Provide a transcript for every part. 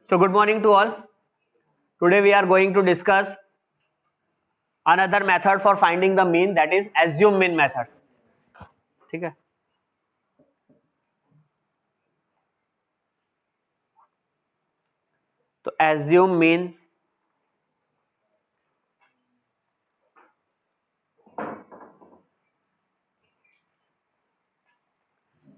So good morning to all. Today we are going to discuss another method for finding the mean, that is assume mean method. ठीक है. तो assume mean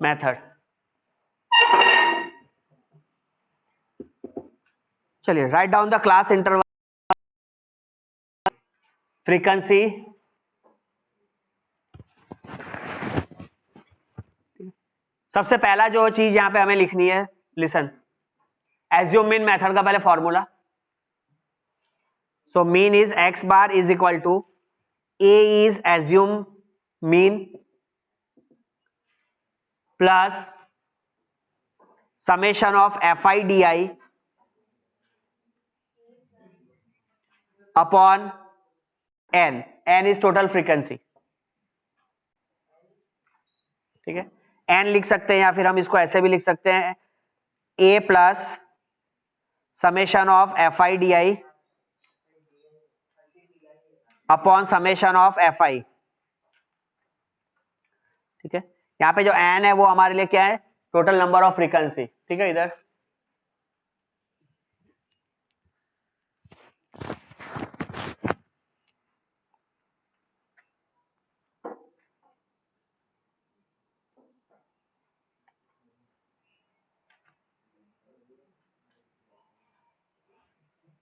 method. चलिए, write down the class interval, frequency, सबसे पहला जो चीज यहां पे हमें लिखनी है, लिसन, एज्यूम मीन मेथड का पहले formula. So mean is X bar is equal to A is assume mean plus summation of F I D I upon N. N is total frequency. ठीक है, एन लिख सकते हैं या फिर हम इसको ऐसे भी लिख सकते हैं, a plus summation of F I D I upon summation of F i. ठीक है, यहां पे जो एन है वो हमारे लिए क्या है, टोटल नंबर ऑफ फ्रीक्वेंसी. ठीक है, इधर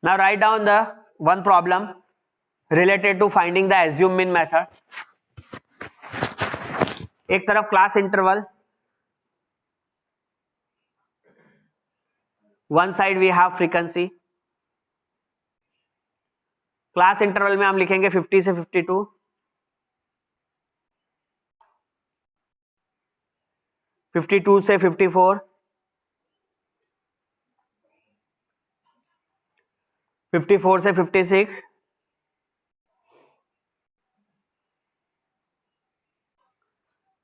now write down the one problem related to finding the assume mean method. एक तरफ class interval, one side we have frequency. Class interval में हम लिखेंगे 50 से 52, 52 से 54, 54 से 56,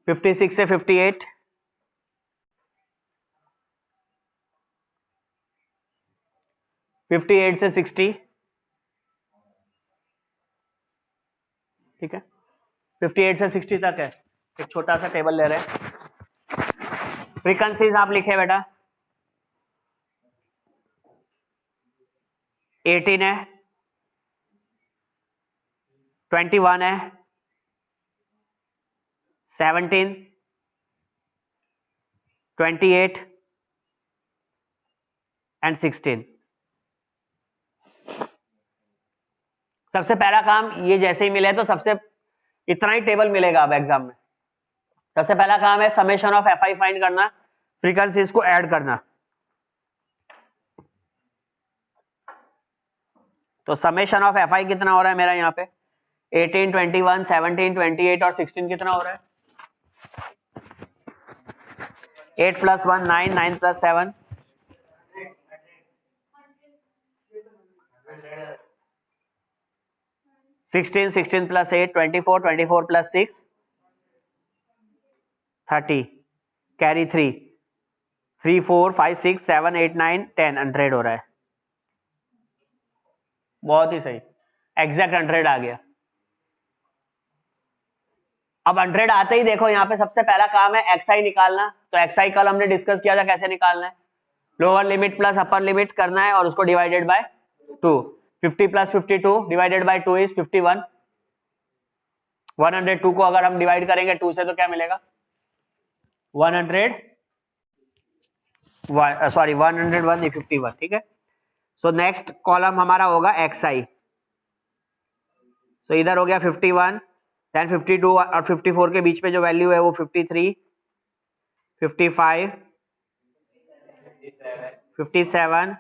56 से 58, 58 से 60. ठीक है, 58 से 60 तक है. एक छोटा सा टेबल ले रहे हैं. फ्रीक्वेंसीज आप लिखे बेटा, 18 है, 21 है, 17, 28 एंड 16. सबसे पहला काम ये जैसे ही मिले तो सबसे इतना ही टेबल मिलेगा अब एग्जाम में. सबसे पहला काम है summation of F I find करना, फ्रीक्वेंसीज को ऐड करना. तो समेशन ऑफ एफ आई कितना हो रहा है मेरा यहाँ पे, 18, 21, 17, 28 और 16 कितना हो रहा है, 8 + 1 9, 9 + 7 16, 16 + 8 24, 24 + 6 30, कैरी 3, 3 4 5 6 7 8 9 10, 100 हो रहा है. बहुत ही सही, एग्जैक्ट 100 आ गया. अब 100 आते ही देखो यहाँ पे सबसे पहला काम है एक्स आई निकालना. तो एक्स आई कल हमने डिस्कस किया था कैसे निकालना है, lower limit plus upper limit करना है और उसको divided by 2. 50 + 52 divided by 2 is 51. 102 को अगर हम डिवाइड करेंगे 2 से तो क्या मिलेगा, 101 51. ठीक है, सो नेक्स्ट कॉलम हमारा होगा एक्स आई. सो इधर हो गया 51, देन 52 और 54 के बीच में जो वैल्यू है वो 53, 55, 57,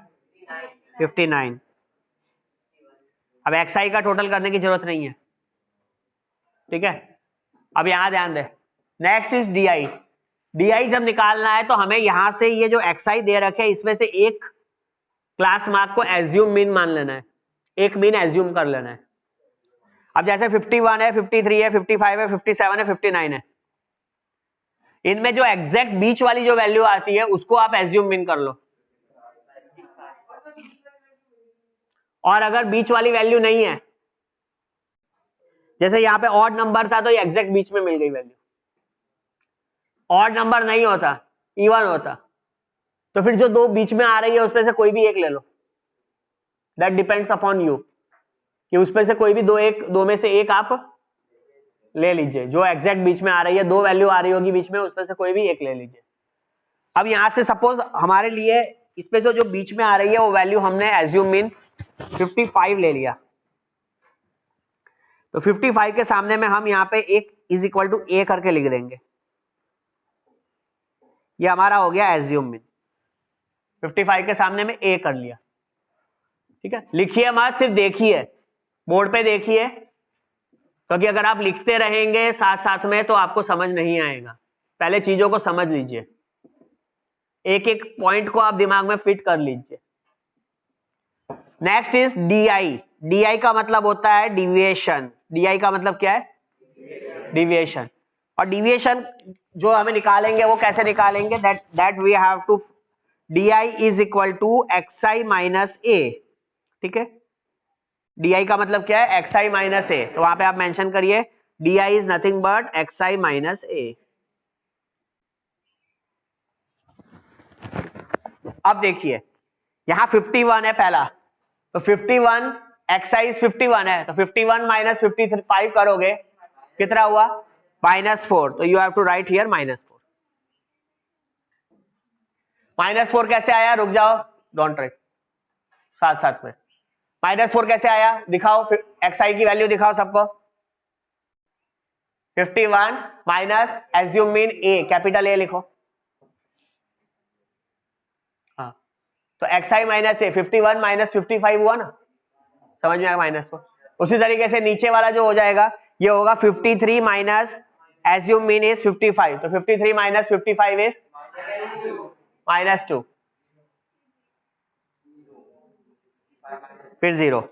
59. अब एक्स आई का टोटल करने की जरूरत नहीं है. ठीक है, अब यहां ध्यान दे, next is d i. D i जब निकालना है तो हमें यहां से ये जो एक्स आई दे रखे इसमें से एक क्लास मार्क को एज्यूम मीन मान लेना है, एक मीन एज्यूम कर लेना है. अब जैसे 51 है, 53 है, 55 है, 57 है, 59 है, इनमें जो एग्जैक्ट बीच वाली जो वैल्यू आती है उसको आप एज्यूम मीन कर लो. और अगर बीच वाली वैल्यू नहीं है, जैसे यहाँ पे ऑड नंबर था तो ये एग्जैक्ट बीच में मिल गई वैल्यू, ऑड नंबर नहीं होता, इवन होता, तो फिर जो दो बीच में आ रही है उसमें से कोई भी एक ले लो, दैट डिपेंड्स अपॉन यू, कि उसमें से कोई भी दो में से एक आप ले लीजिए, जो एग्जैक्ट बीच में आ रही है, दो वैल्यू आ रही होगी बीच में, उसमें से कोई भी एक ले लीजिए। अब यहां से सपोज हमारे लिए इसमें से जो बीच में आ रही है वो वैल्यू हमने एज्यूम मीन 55 ले लिया, तो 55 के सामने में हम यहाँ पे एक इज इक्वल टू ए करके लिख देंगे, ये हमारा हो गया एज्यूम मीन, 55 के सामने में ए कर लिया, ठीक है। लिखिए मत, सिर्फ देखिए, बोर्ड पे देखिए, क्योंकि अगर आप लिखते रहेंगे साथ साथ में तो आपको समझ नहीं आएगा, पहले चीजों को समझ लीजिए, एक एक पॉइंट को आप दिमाग में फिट कर लीजिए। नेक्स्ट इज डीआई, डीआई का मतलब होता है डिविएशन, डीआई का मतलब क्या है, डिविएशन, और डिविएशन जो हमें निकालेंगे वो कैसे निकालेंगे, that we have to, d i is equal to x i minus a, ठीक है। डीआई का मतलब क्या है, एक्सआई माइनस ए, तो वहां पे आप मेंशन करिए d i is nothing but x i minus a. अब देखिए यहां 51 है पहला, तो 51 एक्सआई 51 है, तो 51 माइनस 55 करोगे कितना हुआ, -4, तो you have to write here -4। -4 कैसे आया, रुक जाओ, डोंट राइट, साथ साथ में -4 कैसे आया, दिखाओ एक्सआई की वैल्यू दिखाओ सबको, 51 minus assume mean A, capital A लिखो, हाँ, तो एक्सआई माइनस ए, 51 माइनस 55 हुआ ना, समझ में आया -4। उसी तरीके से नीचे वाला जो हो जाएगा ये होगा 53 माइनस एज्यूम मीन इज 55, तो 53 माइनस 55 इज -2, फिर 0,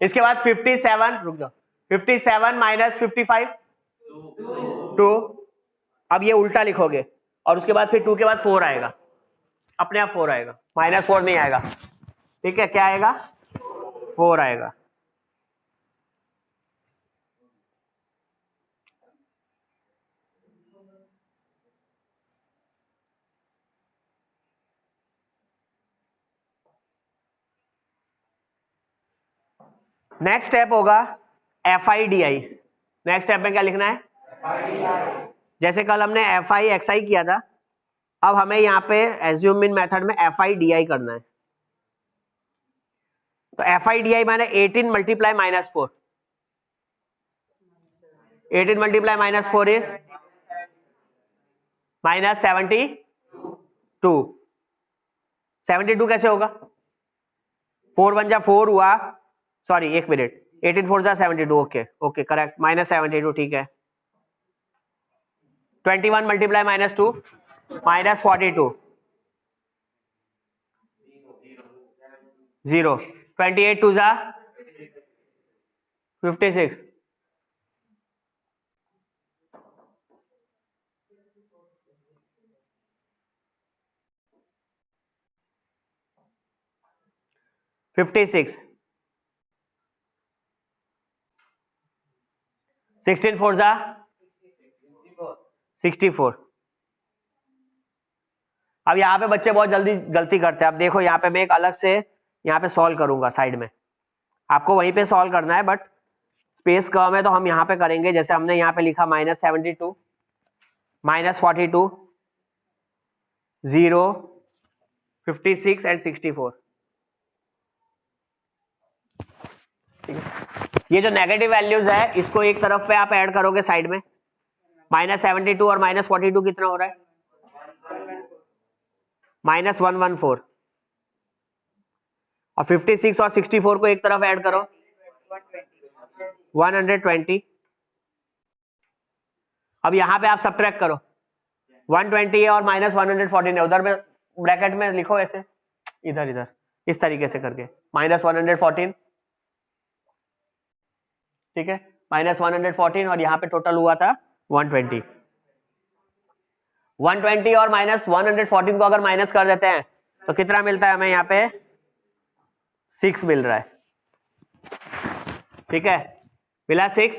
इसके बाद 57, रुक जाओ, 57 माइनस 55 2, अब ये उल्टा लिखोगे और उसके बाद फिर 2 के बाद 4 आएगा, अपने आप 4 आएगा, -4 नहीं आएगा, ठीक है, क्या आएगा, 4 आएगा। नेक्स्ट स्टेप होगा FIDI, नेक्स्ट स्टेप में क्या लिखना है, जैसे कल हमने FI XI किया था, अब हमें यहाँ पे एज्यूम मीन मेथड में FIDI करना है, तो FIDI माने 18 मल्टीप्लाई -4, 18 मल्टीप्लाई -4 इज -72, 72 कैसे होगा, 4 1 जा 4 हुआ, सॉरी एक मिनट, 18 4 जा 72, ओके ओके करेक्ट, -72, ठीक है। 21 मल्टीप्लाई -2 -42, 0, 28 2 जा 56, 56, 16 4 जा 64। अब यहाँ पे बच्चे बहुत जल्दी गलती करते हैं, अब देखो यहाँ पे मैं एक अलग से यहाँ पे सॉल्व करूंगा साइड में, आपको वहीं पे सॉल्व करना है, बट स्पेस कम है तो हम यहाँ पे करेंगे, जैसे हमने यहाँ पे लिखा -72 -42 0 56 एंड 64, ठीक है। ये जो नेगेटिव वैल्यूज है इसको एक तरफ पे आप ऐड करोगे साइड में, -72 और -42 कितना हो रहा है, -114, और 56 और 64 को एक तरफ ऐड करो 120। अब यहां पे आप सब्ट्रैक्ट करो, 120 है और -114 है, उधर में ब्रैकेट में लिखो ऐसे, इधर इधर इस तरीके से करके -114, ठीक है, -114 और यहाँ पे टोटल हुआ था 120। 120 और -114 को अगर माइनस कर देते हैं तो कितना मिलता है हमें यहाँ पे 6 मिल रहा है, ठीक है, मिला 6।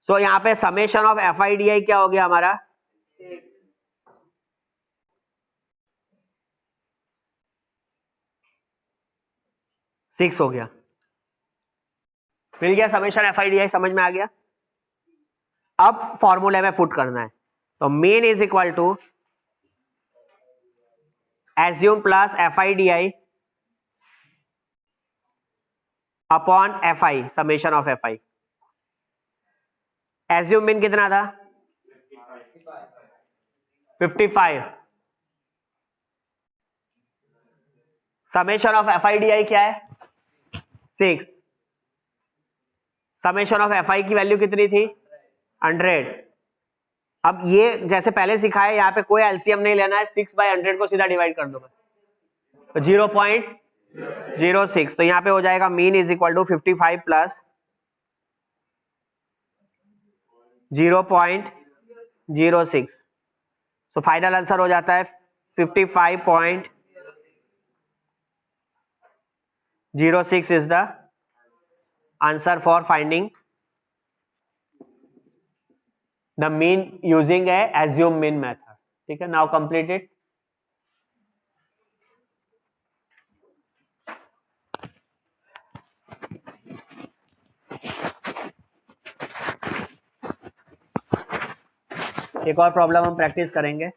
सो यहाँ पे summation of F I D I क्या हो गया हमारा, 6 हो गया, मिल गया summation F I D I, समझ में आ गया। अब फॉर्मूले में पुट करना है, तो mean is equal to assume plus F I D I upon F I, summation of F I. Assume mean कितना था, 55, summation of F I D I क्या है 6, समेशन ऑफ एफ आई की वैल्यू कितनी थी 100। अब ये जैसे पहले सिखाया, यहाँ पे कोई एलसीएम नहीं लेना है, 6/100 को सीधा डिवाइड कर दूंगा, तो 0.06, तो यहाँ पे हो जाएगा मीन इज इक्वल टू 55 प्लस 0.06, तो फाइनल आंसर हो जाता है 55.06 is the answer for finding the mean using a assume mean method. ठीक है, नाउ कंप्लीटेड। एक और प्रॉब्लम हम प्रैक्टिस करेंगे।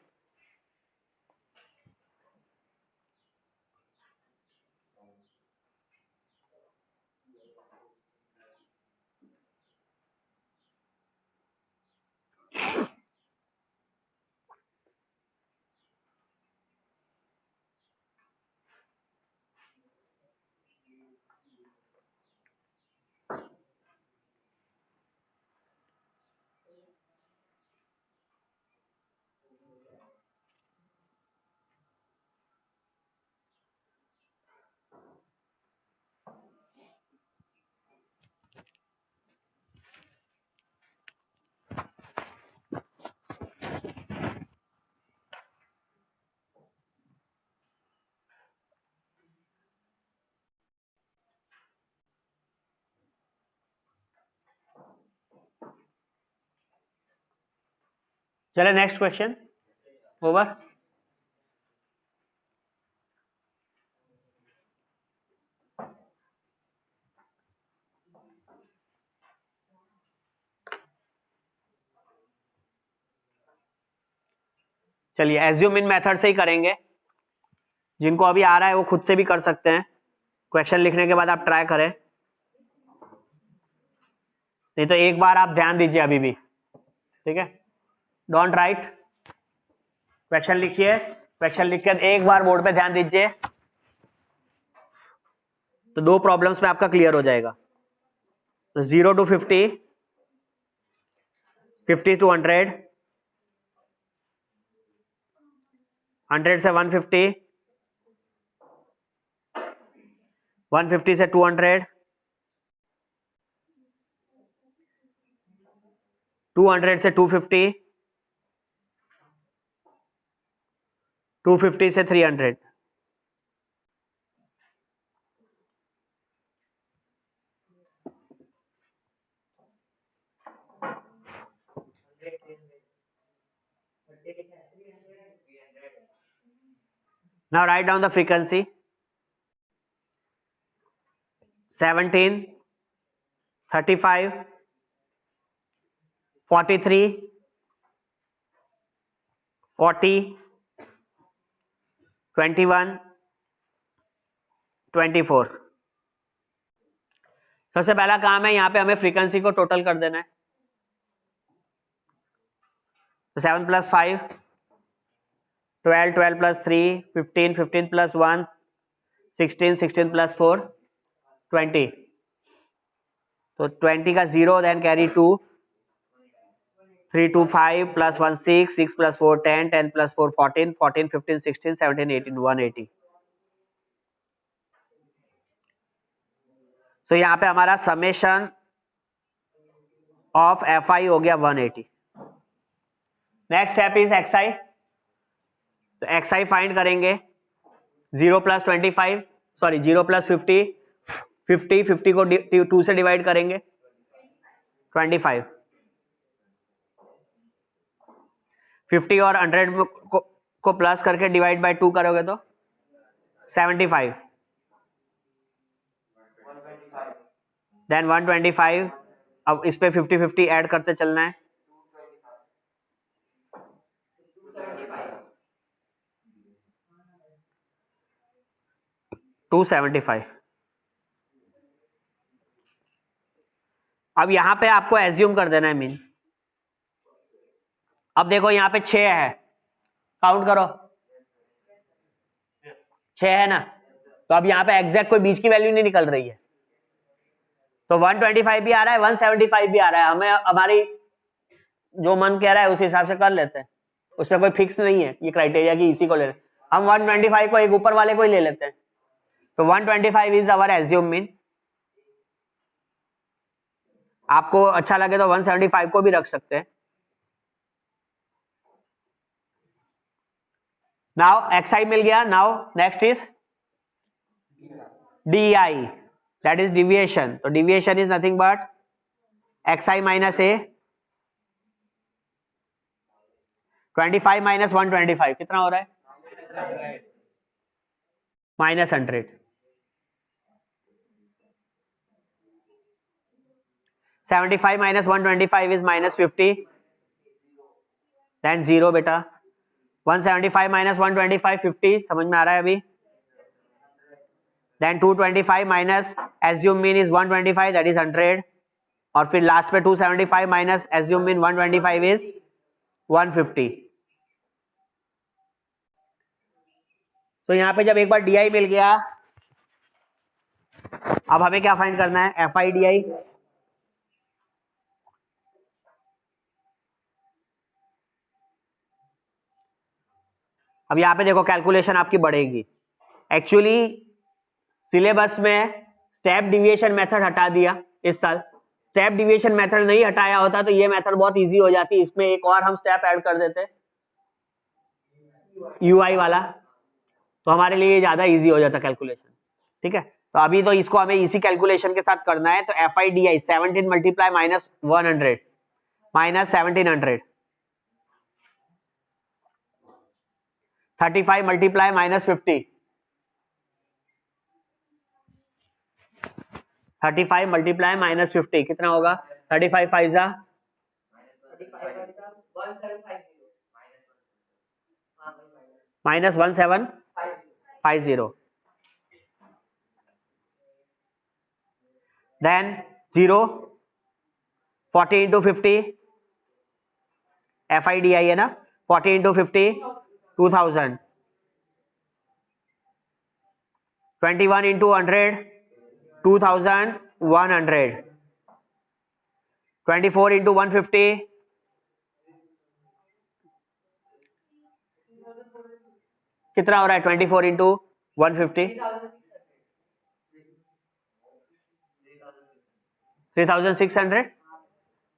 चले नेक्स्ट क्वेश्चन, ओवर। चलिए एज्यूम इन मेथड से ही करेंगे, जिनको अभी आ रहा है वो खुद से भी कर सकते हैं, क्वेश्चन लिखने के बाद आप ट्राई करें, नहीं तो एक बार आप ध्यान दीजिए अभी भी, ठीक है। डोंट राइट, क्वेश्चन लिखिए, क्वेश्चन लिख के एक बार बोर्ड पे ध्यान दीजिए, तो 2 प्रॉब्लम्स में आपका क्लियर हो जाएगा। तो 0 to 50, 50 to 100, 100 से 150, 150 से 200, 200 से 250, 250 से 300। Now write down the frequency. 17, 35, 43, 40, 21, 24। सबसे पहला काम है यहाँ पे हमें फ्रीक्वेंसी को टोटल कर देना है। तो 7 + 5, 12, 12 + 3, 15, 15 + 1, 16, 16 + 4, 20। तो 20 का 0, देन कैरी 2, 3, 2, 5 + 1, 6, 6 + 4, 10, 10 + 4, 14, 14, 15, 16, 17, 18, 180। तो यहाँ पे हमारा समेशन ऑफ एफ आई हो गया 180। नेक्स्ट स्टेप इज एक्स आई। तो एक्स आई फाइंड करेंगे, 0 + 25, सॉरी 0 प्लस 50, 50 को 2 से डिवाइड करेंगे 25, 50 और 100 को प्लस करके डिवाइड बाय 2 करोगे तो 75, देन 125। अब इस पे 50-50 ऐड करते चलना है, 275। अब यहां पे आपको एज्यूम कर देना है मीन। अब देखो यहाँ पे 6 है, काउंट करो 6 है ना, तो अब यहाँ पे एग्जैक्ट कोई बीच की वैल्यू नहीं निकल रही है, तो 125 भी आ रहा है, 175 भी आ रहा है। हमें हमारी जो मन कह रहा है उस हिसाब से कर लेते हैं, उसमें कोई फिक्स नहीं है ये क्राइटेरिया कि इसी को ले, हम 125 को एक ऊपर वाले को ही ले लेते हैं। तो 125 इज अवर एज्यूम मीन। आपको अच्छा लगे तो 175 को भी रख सकते हैं। नाउ xi मिल गया। Now next is di, that is deviation. तो deviation is nothing but xi minus a, 25 minus 125 कितना हो रहा है? माइनस 100। -75 minus 125 is -50, then 0 बेटा। 175 minus 125 50, समझ में आ रहा है अभी? Then 225 minus assume mean is 125, that is 100, और फिर लास्ट पे 275 minus assume mean 125 is 150। तो यहाँ पे जब एक बार DI मिल गया, अब हमें क्या फाइंड करना है? FI DI। अब यहाँ पे देखो कैलकुलेशन आपकी बढ़ेगी। एक्चुअली सिलेबस में स्टेप डिविएशन मेथड हटा दिया इस साल। स्टेप डिविएशन मेथड नहीं हटाया होता तो ये मेथड बहुत इजी हो जाती, इसमें एक और हम स्टेप ऐड कर देते UI वाला, तो हमारे लिए ज्यादा इजी हो जाता कैलकुलेशन। ठीक है, तो अभी तो इसको हमें इसी कैलकुलेशन के साथ करना है। तो FIDI 17 multiply minus 100 minus 1700, 35 multiply minus 50, 35 multiply minus 50 कितना होगा? 35 फाइजा माइनस 1750, देन 0, 40 इंटू 50, FIDI है ना, 40 इंटू 50 2000, 21 इंटू 100 2100, 24 इंटू 150 कितना हो रहा है? 24 इंटू 150 3600,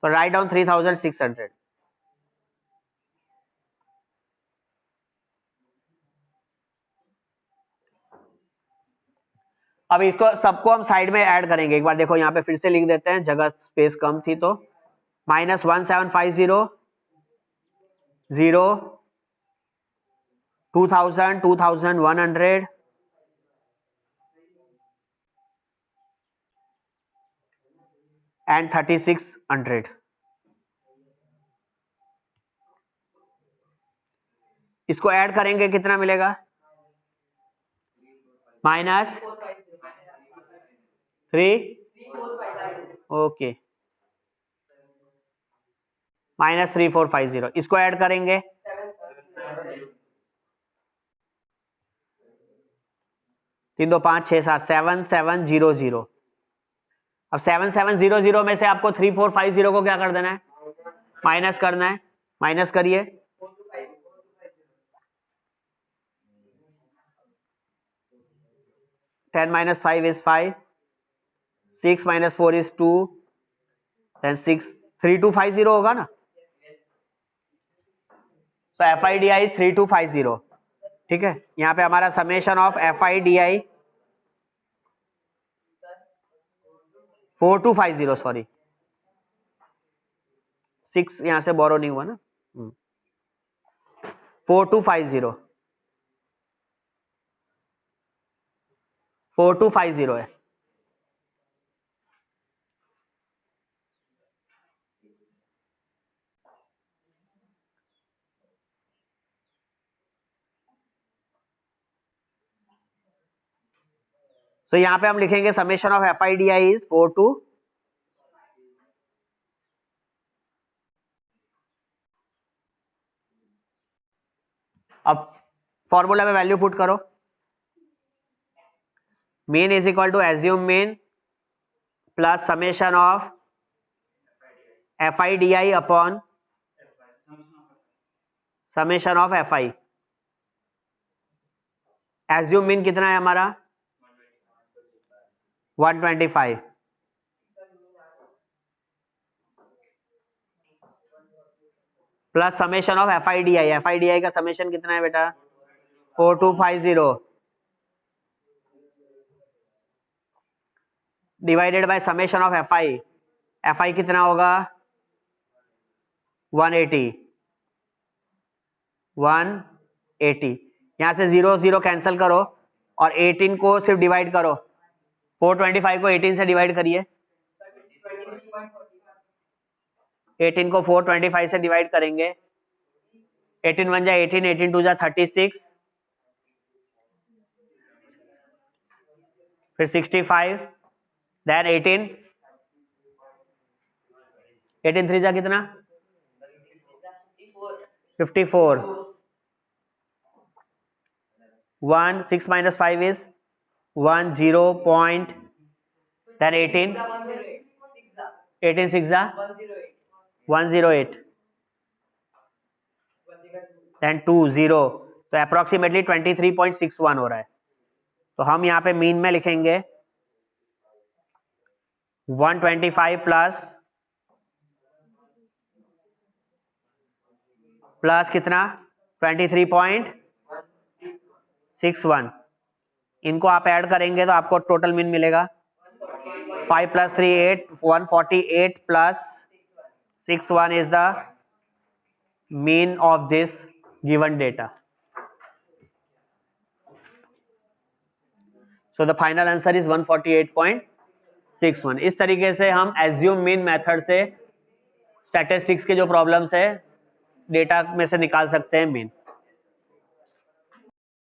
तो राइट डाउन 3600। अब इसको सबको हम साइड में ऐड करेंगे। एक बार देखो यहाँ पे फिर से लिख देते हैं, जगह स्पेस कम थी तो। -1750 0 2000 2100 एंड 3600। इसको ऐड करेंगे कितना मिलेगा? -3, ओके, -3450। इसको ऐड करेंगे 3 2 5 6 7 7700। अब 7700 में से आपको 3450 को क्या कर देना है? माइनस करना है। माइनस करिए, 10 minus 5 is 5, 6 minus 4 is 2, then 6 3250 होगा ना। तो FIDI is 3250। ठीक है, यहाँ पे हमारा समेशन ऑफ FIDI 4250, सॉरी 6 यहां से बोरो नहीं हुआ ना, 4250 4250 है। तो यहां पे हम लिखेंगे summation of F I D I is 42, अब फॉर्मूला में वैल्यू पुट करो, mean is equal to assume mean plus summation of F I D I upon summation of F I. Assume mean कितना है हमारा 125 plus summation of F I D I. F I D I का summation कितना है बेटा 4250 divided by summation of F I. F I कितना होगा 180 यहां से 0 0 कैंसिल करो और 18 को सिर्फ डिवाइड करो। 425 को 18 से डिवाइड करिए, 18 को 425 से डिवाइड करेंगे, 18 1 जा 18, 18 2 जा 36, फिर 65, देन 18, 18 3 जा कितना 54, 1 6 minus 5 is 1 0 point, then 18 6 जा 108, then 2 0, तो अप्रोक्सीमेटली 23.61 हो रहा है। तो हम यहाँ पे मीन में लिखेंगे 125 प्लस कितना 23.61, इनको आप ऐड करेंगे तो आपको टोटल मीन मिलेगा 5 + 3 8, 148 plus 61 is the mean of this given data. So the final answer is 148.61. इस तरीके से हम assume mean मेथड से स्टैटिस्टिक्स के जो प्रॉब्लम्स है डेटा में से निकाल सकते हैं मीन।